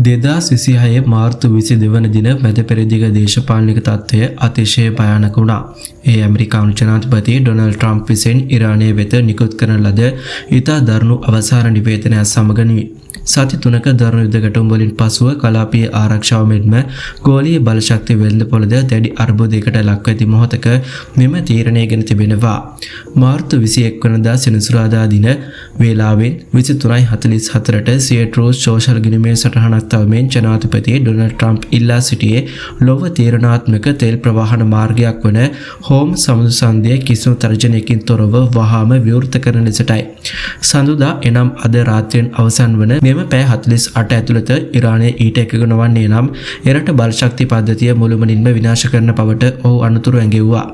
2026 මාර්තු 22 වන දින මැද පෙරදිග දේශපාලනික තත්ත්වය අතිශය භයානක වුණා. ඒ ඇමරිකානු ජනාධිපති ඩොනල්ඩ් ට්‍රම්ප් විසින් ඉරානය වෙත නිකුත් කරන ලද ඉතා දරුණු අවසාන නිවේදනයක් සමග සති 3ක දරුණු යුද්ධ ගැටුම් වලින් පසුව කලාපීය ආරක්ෂාව මෙන්ම ගෝලීය බලශක්ති වෙළඳපොළද දැඩි අර්බුදයකට ලක්ව ඇති මොහොතක මෙම තීරණය ගෙන තිබෙනවා. මාර්තු 21 වනදා සෙනසුරාදා දින වේලාවෙන් 23:44ට සියට්‍රෝස් සෝෂල් ගිණුමේ සටහනක් තවමින් ජනාධිපති ඩොනල්ඩ් ට්‍රම්ප් ඉල්ලා සිටියේ ලොව තීරණාත්මක තෙල් ප්‍රවාහන මාර්ගයක් වන හෝම් සමුදු සන්ධිය කිසිදු තර්ජනයකින් තොරව වහාම විවෘත කරන ලෙසටයි. සඳුදා එනම් අද රාත්‍රියෙන් අවසන් වන මෙම පැය 48 ඇතුළත ඉරානය ඊට එකඟ නොවන්නේ නම් එරට බලශක්ති පද්ධතිය මුළුමනින්ම විනාශ කරන බවට ඔහු අනුතුරු ඇඟෙව්වා.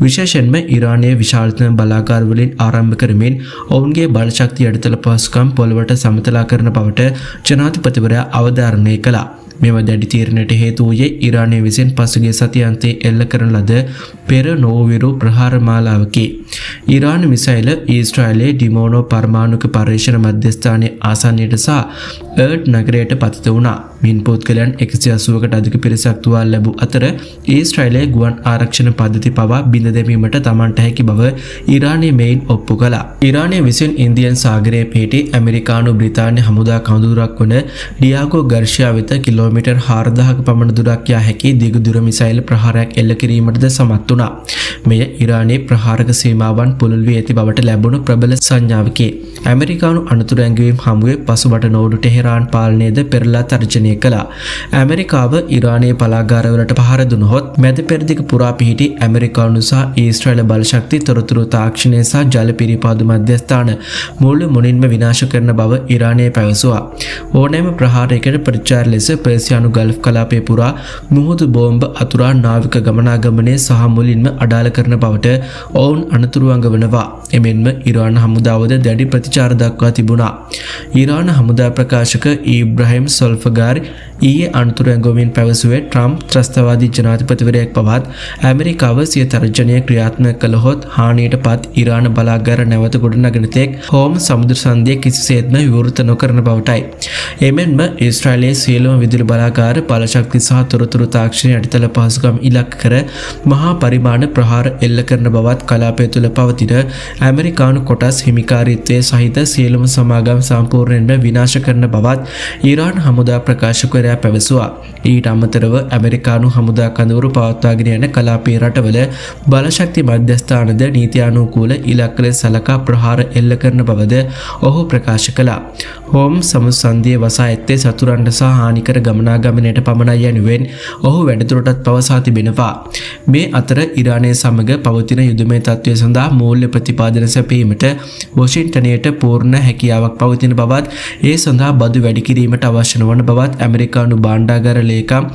විශේෂයෙන්ම ඉරානයේ විශාලතම බලාගාර වලින් ආරම්භ කරමින් ඔවුන්ගේ බලශක්ති යටිතල පහසුකම් පොළවට සමතලා කරන බවට ජනාධිපතිවරයා අවධාරණය කළා. මෙම දැඩි තීරණයට හේතු වූයේ ඉරානය විසින් පසුගිය සතියාන්තයේ එල්ල කරන ලද පෙර නොවිරු ප්‍රහාර මාලාවකි. ඉරාන මිසයිල ඊශ්‍රායලයේ ඩිමෝනෝ පරමාණුක පරීක්ෂණ මධ්‍යස්ථානයේ ආසන්නයට සහ එර්ට් නගරයට පතිත වුණා. මින් පුද්ගලයන් 180කට අධික පිරිසක් තුවාල ලැබූ අතර ඊශ්‍රායලයේ ගුවන් ආරක්ෂණ පද්ධති පවා බිඳ දැමීමට තමන්ට හැකි බව ඉරානය මෙයින් ඔප්පු කළා. ඉරානය විසින් ඉන්දියන් සාගරයේ පිහිටි ඇමරිකානු බ්‍රිතාන්‍ය හමුදා කඳවුරක් වන ඩියාගෝ ගර්ෂියා වෙත කිලෝමීටර් 4000ක පමණ දුරක් යා හැකි දිගුදුර මිසයිල් ප්‍රහාරයක් එල්ල කිරීමටද සමත් වුණා. මෙය ඉරානයේ ප්‍රහාරක සීමාවන් පුළුල් වී ඇති බවට ලැබුණු ප්‍රබල සංඥාවකි. ඇමරිකානු අනතුරු ඇඟවීම් හමුවේ පසුබට නොවුණු ටෙහෙරාන් පාලනයද පෙරලා තර්ජනය කළා. ඇමරිකාව ඉරානයේ බලාගාරවලට පහර දුනහොත් මැද පෙරදිග පුරා පිහිටි ඇමරිකානු සහ ඊශ්‍රායල බලශක්ති තොරතුරු තාක්ෂණය සහ ජල පිරිපාදු මධ්‍යස්ථාන මුළු මුනින්ම විනාශ කරන බව ඉරානය පැවසුවා. ඕනෑම ප්‍රහාරයකට ප්‍රතිචාර ලෙස පර්සියානු ගල්ෆ් කලාපය පුරා මුහුදු බෝම්බ අතුරා නාවික ගමනාගමනය සහ මුලින්ම අඩාල කරන බවට ඔවුන් අනතුරු අඟවනවා. එමෙන්ම ඉරාන හමුදාවද දැඩි ප්‍රතිචාර දක්වා තිබුණා. ඉරාන හමුදා ප්‍රකාශක ඉබ්‍රාහිම් සොල්ෆගාර් ඊයේ අනතුරු ඇඟවීමෙන් පැවසුවේ ට්‍රම්ප් ත්‍රස්තවාදී ජනාධිපතිවරයෙක් බවත් ඇමරිකාව සිය තර්ජනය ක්‍රියාත්මක කළහොත් හානියට පත් ඉරාන බලාගාර නැවත ගොඩනගෙන තෙක් හෝම් සමුද්‍ර සන්ධිය කිසිසේත්ම විවෘත නොකරන බවටයි. එමෙන්ම ඊශ්‍රායලයේ සියලුම විදුලි බලාගාර බලශක්ති සහ තොරතුරු තාක්ෂණ යටිතල පහසුකම් ඉලක්ක කර මහා පරිමාණ ප්‍රහාර එල්ල කරන බවත් කලාපය තුළ පවතින ඇමරිකානු කොටස් හිමිකාරීත්වයේ සහිත සියලුම සමාගම් සම්පූර්ණයෙන්ම විනාශ කරන බවත් ඉරාන් හමුදා ප්‍රකාශකවරයා පැවසුවා. ඊට අමතරව ඇමරිකානු හමුදා කඳවුරු පවත්වාගෙන යන කලාපීය රටවල බලශක්ති මධ්‍යස්ථානද නීතියානුකූල ඉලක්ක ලෙස සලකා ප්‍රහාර එල්ල කරන බවද ඔහු ප්‍රකාශ කළා. හෝම් සමුදු සන්ධිය වසා ඇත්තේ සතුරන්ට සහ හානිකර ගමනාගමනයට පමණයි යනුවෙන් ඔහු වැඩිදුරටත් පවසා තිබෙනවා. මේ අතර ඉරානය සමග පවතින යුදමය තත්ත්වය සඳහා මූල්‍ය ප්‍රතිපාදන සැපීමට වොෂින්ටනයට පූර්ණ හැකියාවක් පවතින බවත් ඒ සඳහා බදු වැඩි කිරීමට අවශ්‍ය නොවන බවත් ඇමරිකානු භාණ්ඩාගාර ලේකම්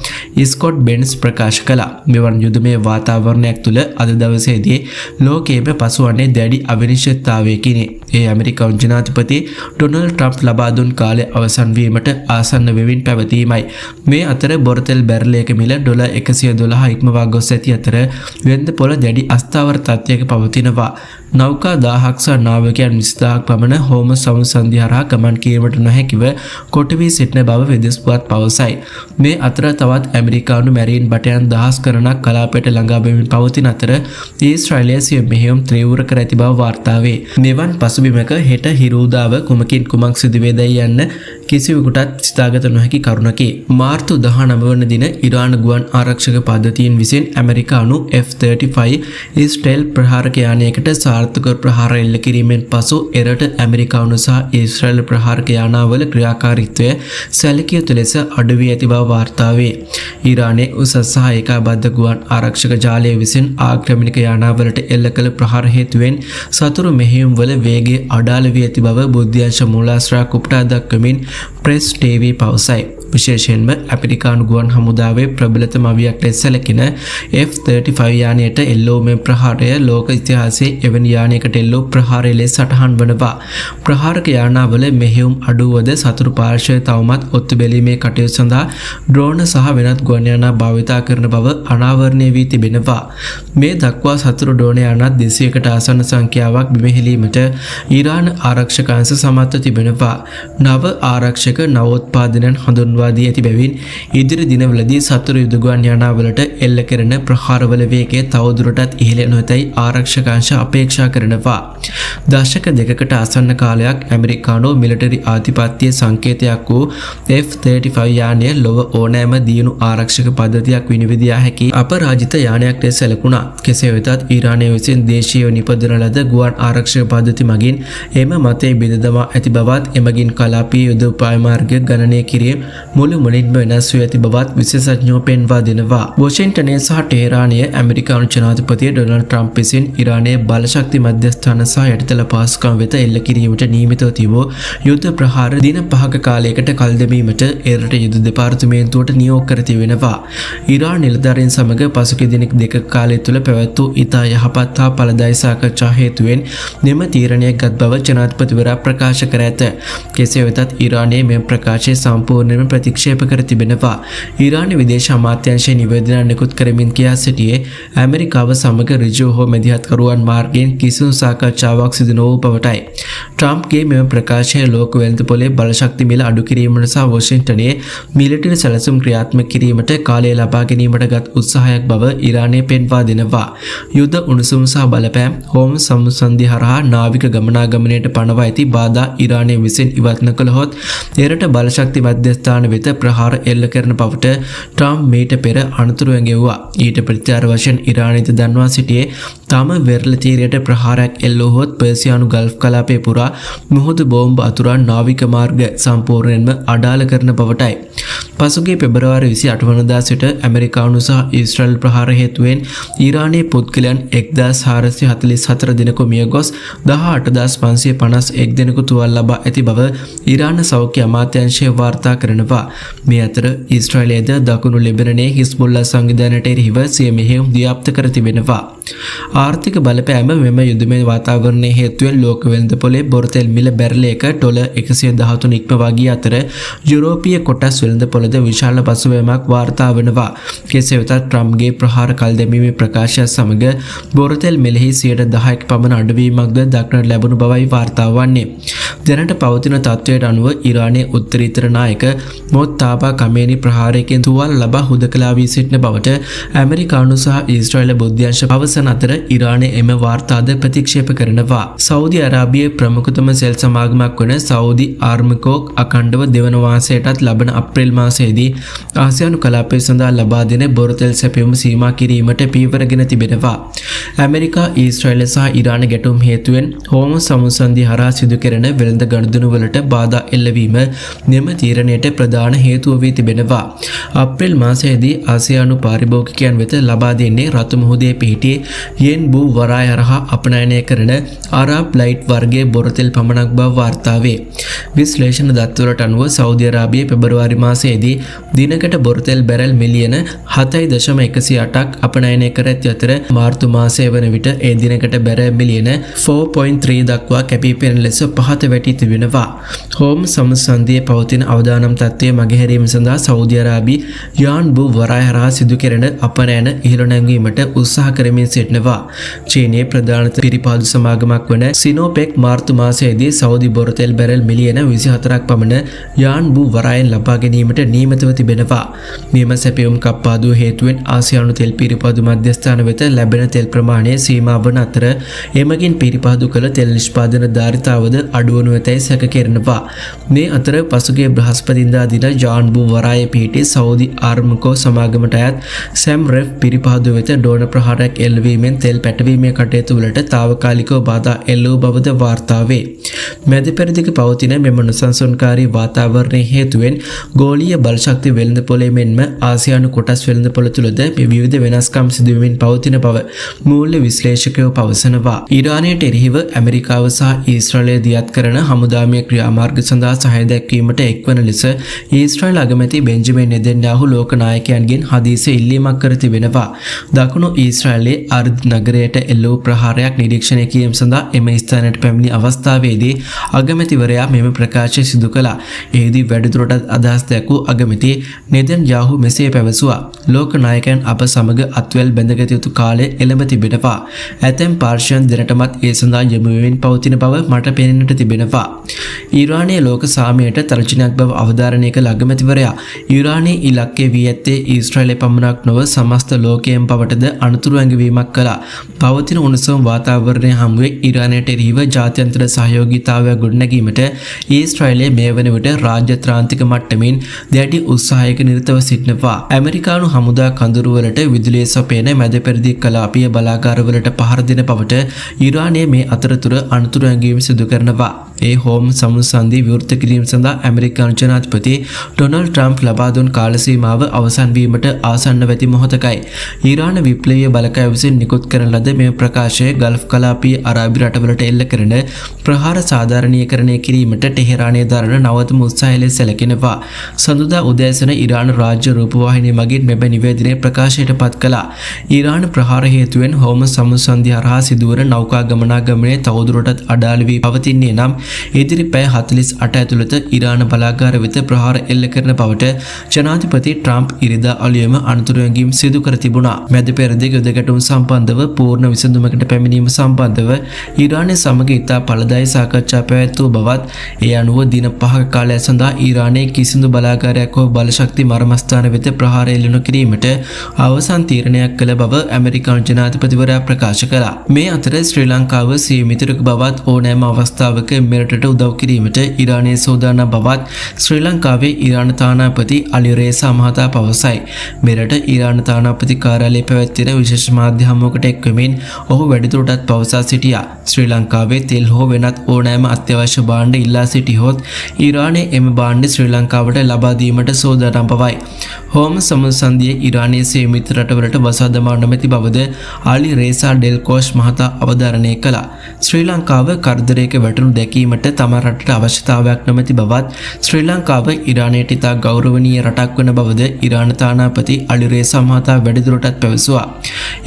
ස්කොට් බෙන්ස් ප්‍රකාශ කළා. මෙවන් යුදමය වාතාවරණයක් තුළ අද දවසේදී ලෝකයේම පසුවන්නේ දැඩි අවිනිශ්චිතතාවයකිනි. ඒ ඇමරිකානු ජනාධිපති ඩොනල්ඩ් ට්‍රම්ප් ලබා දුන් කාලය අවසන් වීමට ආසන්න වෙමින් පැවතීමයි. මේ අතර බොරතෙල් බැරලයක මිල ඩොලර් 112 ඉක්මවා ගොස් ඇති අතර වෙළඳපොළ දැඩි අස්ථාවර තත්ත්වයක පවතිනවා. නෞකා 1000ක් සහ නාවිකයන් 20000ක් පමණ හෝම සමුදු සන්ධිය හරහා ගමන් කිරීමට නොහැකිව කොට වී සිටින බව වෙදෙස් පුවත් පවසයි. මේ අතර තවත් ඇමරිකානු මැරීන් බටයන් දහස් ගණනක් කලාපයට ළඟා වෙමින් පවතින අතර ඊශ්‍රායලයේ සිය මෙහෙයුම් ත්‍රිවෘර කර ඇති බව වාර්තා වේ. මෙවන් පසුබිමක හෙට හිරුදාව කුමකින් කුමක් සිදුවේදයි යන්න කිසිවෙකුටත් සිතාගත නොහැකි කරුණකි. මාර්තු 19 වන දින ඉරාන ගුවන් ආරක්ෂක පද්ධතියෙන් විසින් ඇමරිකානු F-35 ස්ටෙල් ප්‍රහාරක යානයකට සාර්ථක ප්‍රහාර එල්ල කිරීමෙන් පසු එරට ඇමරිකානු සහ ඊශ්‍රායල් ප්‍රහාරක යානාවල ක්‍රියාකාරීත්වය සැලකිය යුතු ලෙස අඩු වී ඇති බව වාර්තා වේ. ඉරානයේ උසස් සහ ඒකාබද්ධ ගුවන් ආරක්ෂක ජාලය විසින් ආක්‍රමණික යානාවලට එල්ල කළ ප්‍රහාර හේතුවෙන් සතුරු මෙහෙයුම් වල වේගය අඩාල වී ඇති බව බුද්ධ්‍යංශ මූලාශ්‍රයක් උපුටා දක්වමින් ප්‍රෙස් ටීවී පවසයි. විශේෂයෙන්ම ඇමරිකානු ගුවන් හමුදාවේ ප්‍රබලතම අවියක් ලෙස සැලකෙන F-35 යානයට එල්ලෝමේ ප්‍රහාරය ලෝක ඉතිහාසයේ එවැනි යානයකට එල්ලෝ ප්‍රහාරය ලෙස සටහන් වනවා. ප්‍රහාරක යානාවල මෙහෙයුම් අඩුවද සතුරු පාර්ශ්වය තවමත් ඔත්තු බැලීමේ කටයුතු සඳහා ඩ්‍රෝන සහ වෙනත් ගුවන් යානා භාවිතා කරන බව අනාවරණය වී තිබෙනවා. මේ දක්වා සතුරු ඩ්‍රෝන යානා 200කට ආසන්න සංඛ්‍යාවක් බිමහෙලීමට ඉරාන ආරක්ෂක අංශ සමත්ව තිබෙනවා. නව ආරක්ෂක නවෝත්පාදනයන් හඳුන්වන පෙන්වා දී ඇති බැවින් ඉදිරි දිනවලදී සතුරු යුදගුවන් යානාවලට එල්ල කෙරෙන ප්‍රහාරවල වේගය තවදුරටත් ඉහළ නොතයි ආරක්ෂක අංශ අපේක්ෂා කරනවා. දශක දෙකකට ආසන්න කාලයක් ඇමරිකානු මිලිටරි ආධිපත්‍යයේ සංකේතයක් වූ F-35 යානය ලොව ඕනෑම දියුණු ආරක්ෂක පද්ධතියක් විනිවිදියා හැකි අපරාජිත යානයක් ලෙස සැලකුණා. කෙසේ වෙතත් ඊරානය විසින් දේශීයව නිපදවන ලද ගුවන් ආරක්ෂක පද්ධති මගින් එම මතය බිඳ දමා ඇති බවත් එමගින් කලාපීය යුද උපාය මාර්ග ගණනය කිරීම මුළු මුලින්ම වෙනස් වී ඇති බවත් විශේෂඥයෝ පෙන්වා දෙනවා. වොෂින්ටනය සහ ටෙහෙරානය ඇමරිකානු ජනාධිපති ඩොනල්ඩ් ට්‍රම්ප් විසින් ඊරානයේ බලශක්ති මධ්‍යස්ථාන සහ යටිතල පහසුකම් වෙත එල්ල කිරීමට නියමිතව තිබූ යුද ප්‍රහාර දින 5ක කාලයකට කල් දැමීමට එරට යුද දෙපාර්තමේන්තුවට නියෝග කර තිබෙනවා. ඊරාන් නිලධාරීන් සමග පසුගිය දින දෙකක කාලය තුළ පැවැත් වූ ඉතා යහපත් හා ඵලදායී සාකච්ඡා හේතුවෙන් මෙම තීරණය ගත් බව ජනාධිපතිවරයා ප්‍රකාශ කර ඇත. කෙසේ වෙතත් ඊරානයේ මෙම ප්‍රකාශය සම්පූර්ණයෙන්ම ප්‍රතික්ෂේප කර තිබෙනවා. ඊරාන විදේශ අමාත්‍යාංශයේ නිවේදනයක් නිකුත් කරමින් කියා සිටියේ ඇමරිකාව සමග ඍජුව හෝ මැදිහත්කරුවන් මාර්ගයෙන් කිසිදු සාකච්ඡාවක් සිදු නොවූ බවටයි. ට්‍රම්ප්ගේ මෙම ප්‍රකාශය ලෝක වෙළඳපොලේ බලශක්ති මිල අඩු කිරීමට සහ වොෂින්ටනයේ මිලිටරි සැලසුම් ක්‍රියාත්මක කිරීමට කාලය ලබා ගැනීමට ගත් උත්සාහයක් බව ඊරානය පෙන්වා දෙනවා. යුද උණුසුම් සහ බලපෑම් හෝම් සමුසන්ධි හරහා නාවික ගමනාගමනයට පනවා ඇති බාධා ඊරානය විසින් ඉවත් නොකළහොත් එරට බලශක්ති මධ්‍යස්ථාන වෙත ප්‍රහාර එල්ල කරන බවට ට්‍රම්ප් මීට පෙර අනතුරු ඇඟෙව්වා. ඊට ප්‍රතිචාර වශයෙන් ඊරානයද දන්වා සිටියේ තම වෙරළ තීරයට ප්‍රහාරයක් එල්ලුවහොත් පර්සියානු ගල්ෆ් කලාපය පුරා මුහුදු බෝම්බ අතුරා නාවික මාර්ග සම්පූර්ණයෙන්ම අඩාල කරන බවටයි. පසුගිය පෙබරවාරි 28 වනදා සිට ඇමරිකානු සහ ඊශ්‍රායල් ප්‍රහාර හේතුවෙන් ඊරානයේ පුද්ගලයන් 1444 දිනක මිය ගොස් 18551 දිනක තුවාල ලබා ඇති බව ඊරාන සෞඛ්‍ය අමාත්‍යාංශය වාර්තා කරනවා. මේ අතර ඊශ්‍රායලයේද දකුණු ලෙබනනයේ හිස්බුල්ලා සංවිධානයට එරෙහිව සිය මෙහෙයුම් ව්‍යාප්ත කර තිබෙනවා. ආර්ථික බලපෑම මෙම යුදමය වාතාවරණයේ හේතුවෙන් ලෝක වෙළඳපොලේ බොරතෙල් මිල බැරලයක ඩොලර් 113 ඉක්මවා ගිය අතර යුරෝපීය කොටස් වෙළඳපොළද විශාල පසුබෑමක් වාර්තා වෙනවා. කෙසේ වෙතත් ට්‍රම්ප්ගේ ප්‍රහාර කල් දැමීමේ ප්‍රකාශය සමග බොරතෙල් මිලෙහි 10%ක පමණ අඩුවීමක්ද දක්නට ලැබුණු බවයි වාර්තා වන්නේ. දැනට පවතින තත්ත්වයට අනුව ඊරානයේ උත්තරීතර නායක මොත්තාබා කමේනි ප්‍රහාරයකින් තුවාල ලබා හුදකලා වී සිටින බවට ඇමරිකානු සහ ඊශ්‍රායල බුද්ධ්‍යංශ පවසන අතර ඊරානයේ එම වාර්තාද ප්‍රතික්ෂේප කරනවා. සෞදි අරාබියේ ප්‍රමුඛතම සෙල් සමාගමක් වන සෞදි ආර්මිකෝ අඛණ්ඩව දෙවන වාසයටත් ලබන අප්‍රේල් මාසයේදී ආසියානු කලාපය සඳහා ලබා දෙන බොරතෙල් සැපයුම සීමා කිරීමට පීවරගෙන තිබෙනවා. ඇමරිකා ඊශ්‍රායල සහ ඊරාන ගැටුම් හේතුවෙන් හෝම සමුසන්ධි හරහා සිදු කෙරෙන වෙළඳ ගනුදෙනු වලට බාධා එල්ලවීම මෙම තීරණයට ප්‍රධාන හේතුව වී තිබෙනවා. අප්‍රේල් මාසයේදී ආසියානු පාරිභෝගිකයන් වෙත ලබා දෙන්නේ රතු මුහුදේ පිහිටි යෙන් බූ වරාය හරහා අපනයනය කරන අරාබ් ලයිට් වර්ගයේ බොරතෙල් පමණක් බව වාර්තා වේ. විශ්ලේෂණ දත්වලට අනුව සෞදි අරාබියේ පෙබරවාරි මාසයේදී දිනකට බොරතෙල් බැරල් මිලියන 7.108ක් අපනයනය කර ඇති අතර මාර්තු මාසයේ වන විට ඒ දිනකට බැරල් මිලියන 4.3 දක්වා කැපී පෙනෙන ලෙස පහත වැටී තිබෙනවා. හෝම් සමුසන්ධියේ පවතින අවදානම් තත්ත්වය මගහැරීම සඳහා සෞදි අරාබි යාන් බූ වරාය හරහා සිදු කෙරෙන අපනයන ඉහළ නැංවීමට උත්සාහ කරමින් සිටිනවා. චීනයේ ප්‍රධාන පිරිපාදු සමාගමක් වන සිනෝපෙක් මාර්තු මාසයේදී සෞදි බොරතෙල් බැරල් මිලියන 24ක් පමණ යාන් බූ වරායෙන් ලබා ගැනීමට නියමිතව තිබෙනවා. මෙම සැපයුම් කප්පාදුව හේතුවෙන් ආසියානු තෙල් පිරිපාදු මධ්‍යස්ථාන වෙත ලැබෙන තෙල් ප්‍රමාණය සීමා වන අතර එමගින් පිරිපාදු කළ තෙල් නිෂ්පාදන ධාරිතාවද අඩුවනු ඇතැයි සැක කෙරෙනවා. මේ අතර පසුගිය බ්‍රහස්පතින්දා දින යාන් බූ වරායේ පිහිටි සෞදි ආර්මිකෝ සමාගමට අයත් සැම් රෙෆ් පිරිපාදු වෙත ඩ්‍රෝන ප්‍රහාරයක් එල්ලවීමෙන් තෙල් පැටවීමේ කටයුතු වලට తాවකාලිකව බාධා එල්ල වූ බවද වාර්තා වේ. මැද පෙරදිග පවතින මෙම නොසන්සුන්කාරී වාතාවරණයේ හේතුවෙන් ගෝලීය බලශක්ති වෙළඳපොලේ මෙන්ම ආසියානු කොටස් වෙළඳපොළ තුළද විවිධ වෙනස්කම් සිදුවෙමින් පවතින බව මූල්‍ය විශ්ලේෂකයෝ පවසනවා. ඊරානයට එරෙහිව ඇමරිකාව සහ ඊශ්‍රායලය දියත් කරන හමුදාමය ක්‍රියාමාර්ග සඳහා සහාය දැක්වීමට එක්වන ලෙස ඊශ්‍රායල් අගමැති බෙන්ජමින් නෙතන්යාහු ලෝක නායකයන්ගෙන් හදිසියේ ඉල්ලීමක් කර තිබෙනවා. දකුණු ඊශ්‍රායලයේ අර්ද් නගරයට එල්ල වූ ප්‍රහාරයක් නිරීක්ෂණය කිරීම සඳහා එම ස්ථානයට පැමිණි අවස්ථාවේදී අගමැතිවරයා මෙම ප්‍රකාශය සිදු කළා. එහිදී වැඩිදුරටත් අදහස් දැක්වූ අගමැති නෙතන්යාහු මෙසේ පැවසුවා. ලෝක නායකයන් අප සමග අත්වැල් බැඳගත යුතු කාලය එළඹ තිබෙනවා. ඇතැම් පාර්ශ්වයන් දැනටමත් ඒ සඳහා යොමු වෙමින් පවතින බව මට පෙනෙන්නට තිබෙනවා. තිබෙනවා. ඊරානයේ ලෝක සාමයට තර්ජනයක් බව අවධාරණය කළ අගමැතිවරයා ඊරානයේ ඉලක්කය වී ඇත්තේ ඊශ්‍රායලය පමණක් නොව සමස්ත ලෝකයෙන් පවටද අනතුරු ඇඟවීමක් කළා. පවතින උණුසුම් වාතාවරණය හමුවේ ඊරානයට එරෙහිව ජාත්‍යන්තර සහයෝගීතාවය ගොඩනැගීමට ඊශ්‍රායලය මේ වන විට රාජ්‍යත්‍රාන්තික මට්ටමින් දැඩි උත්සාහයක නිරතව සිටිනවා. ඇමරිකානු හමුදා කඳවුරුවලට විදුලිය සපයන මැද පෙරදිග කලාපීය බලාගාරවලට පහර දෙන බවට ඊරානය මේ අතරතුර අනතුරු ඇඟවීම් සිදු කරනවා. ඒ හෝම් සමුසන්දී විවෘත කිරීම සඳහා ඇමරිකානු ජනාධිපති ඩොනල්ඩ් ට්‍රම්ප් ලබා දුන් කාල සීමාව අවසන් වීමට ආසන්න වෙති මොහොතකයි ඊරාන විප්ලවීය බලකය විසින් නිකුත් කරන ලද මේ ප්‍රකාශය ගල්ෆ් කලාපීය අරාබි රටවලට එල්ල කරන ප්‍රහාර සාධාරණීකරණය කිරීමට ටෙහෙරානයේ දරන නවතම උත්සාහය ලෙස සැලකෙනවා. සඳුදා උදෑසන ඊරාන රාජ්‍ය රූපවාහිනිය මගින් මෙම නිවේදනය ප්‍රකාශයට පත් කළා. ඊරාන ප්‍රහාර හේතුවෙන් හෝම් සමුසන්දී හරහා සිදුවන නෞකා ගමනාගමනය තවදුරටත් අඩාල වී පවතින්නේ නම් ඉදිරි පැය 48 ඇතුළත ඊරාන බලාගාර වෙත ප්‍රහාර එල්ල කරන බවට ජනාධිපති ට්‍රම්ප් ඉරිදා අලුයම අනතුරු ඇඟීම් සිදු කර තිබුණා. මැද පෙරදිග යුදකැටුම් සම්බන්ධව පූර්ණ විසඳුමකට පැමිණීම සම්බන්ධව ඊරානය සමග ඉතා ඵලදායී සාකච්ඡා පැවැත්වූ බවත් ඒ අනුව දින 5ක කාලය සඳහා ඊරානයේ කිසිදු බලාගාරයක් හෝ බලශක්ති මර්මස්ථාන වෙත ප්‍රහාර එල්ල නොකිරීමට අවසන් තීරණයක් කළ බව ඇමරිකානු ජනාධිපතිවරයා ප්‍රකාශ කළා. මේ අතර ශ්‍රී ලංකාව සිය මිතුරෙකු බවත් ඕනෑම අවස්ථාවක මෙරටට උදව් කිරීමට ඊරානයේ සූදානම් බවත් ශ්‍රී ලංකාවේ ඊරාන තානාපති අලි රේසා මහතා පවසයි. මෙරට ඊරාන තානාපති කාර්යාලයේ පැවැත්වෙන විශේෂ මාධ්‍ය හමුවකට එක්වමින් ඔහු වැඩිදුරටත් පවසා සිටියා. ශ්‍රී ලංකාවේ තෙල් හෝ වෙනත් ඕනෑම අත්‍යවශ්‍ය භාණ්ඩ ඉල්ලා සිටියහොත් ඊරානය එම භාණ්ඩ ශ්‍රී ලංකාවට ලබා දීමට සූදානම් බවයි. හෝම් සමුසන්දියේ ඊරානයේ සිය මිත්‍ර රටවලට වසා දමා නොමැති බවද අලි රේසා ඩෙල්කෝෂ් මහතා අවධාරණය කළා. ශ්‍රී ලංකාව කරදරයක වැටුණු දැකීමට තම රටට අවශ්‍යතාවයක් නොමැති බවත් ශ්‍රී ලංකාව ඊරානයට ඉතා ගෞරවනීය රටක් වන බවද ඊරාන තානාපති අලි රේසා මහතා වැඩිදුරටත් පැවසුවා.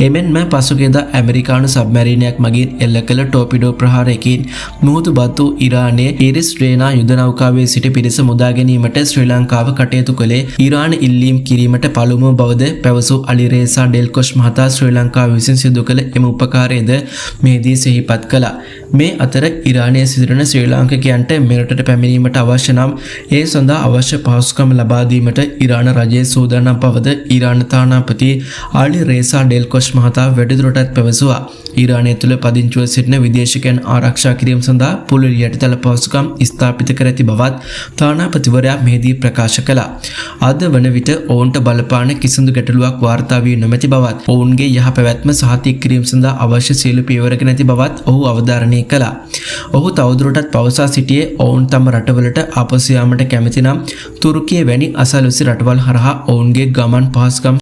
එමෙන්ම පසුගියදා ඇමරිකානු සබ්මැරීනයක් මගින් එල්ල කළ ටෝපිඩෝ ප්‍රහාරයකින් මුහුදුබත් වූ ඊරානයේ ඉරිස් රේනා යුද නෞකාවේ සිටි පිරිස මුදා ගැනීමට ශ්‍රී ලංකාව කටයුතු කළේ ඊරාන ඉල්ලීම් කිරීමට පළමුව බවද පැවසූ අලි රේසා ඩෙල්කොෂ් මහතා ශ්‍රී ලංකාව විසින් සිදු කළ එම උපකාරයද මෙහිදී සිහිපත් කළා. මේ අතර ඊරානයේ සිටින ශ්‍රී ලාංකිකයන්ට මෙරටට පැමිණීමට අවශ්‍ය නම් ඒ සඳහා අවශ්‍ය පහසුකම් ලබා දීමට ඊරාන රජයේ සූදානම් බවද ඊරාන තානාපති අලි රේසා ඩෙල්කොෂ් මහතා වැඩිදුරටත් පැවසුවා. ඊරානය තුළ පදිංචිව සිටින විදේශිකයන් ආරක්ෂා කිරීම සඳහා පුළුල් යටිතල පහසුකම් ස්ථාපිත කර ඇති බවත් තානාපතිවරයා මෙහිදී ප්‍රකාශ කළා. අද වන විට ඔවුන්ට බලපාන කිසිදු ගැටලුවක් වාර්තා වී නොමැති බවත් ඔවුන්ගේ යහ පැවැත්ම සහතික කිරීම සඳහා අවශ්‍ය සියලු පියවරක නැති බවත් ඔහු අවධාරණය කළා. ඔහු තවදුරටත් පවසා සිටියේ ඔවුන් තම රටවලට ආපසු යාමට කැමති නම් තුර්කිය වැනි අසල්වැසි රටවල් හරහා ඔවුන්ගේ ගමන් පහසුකම්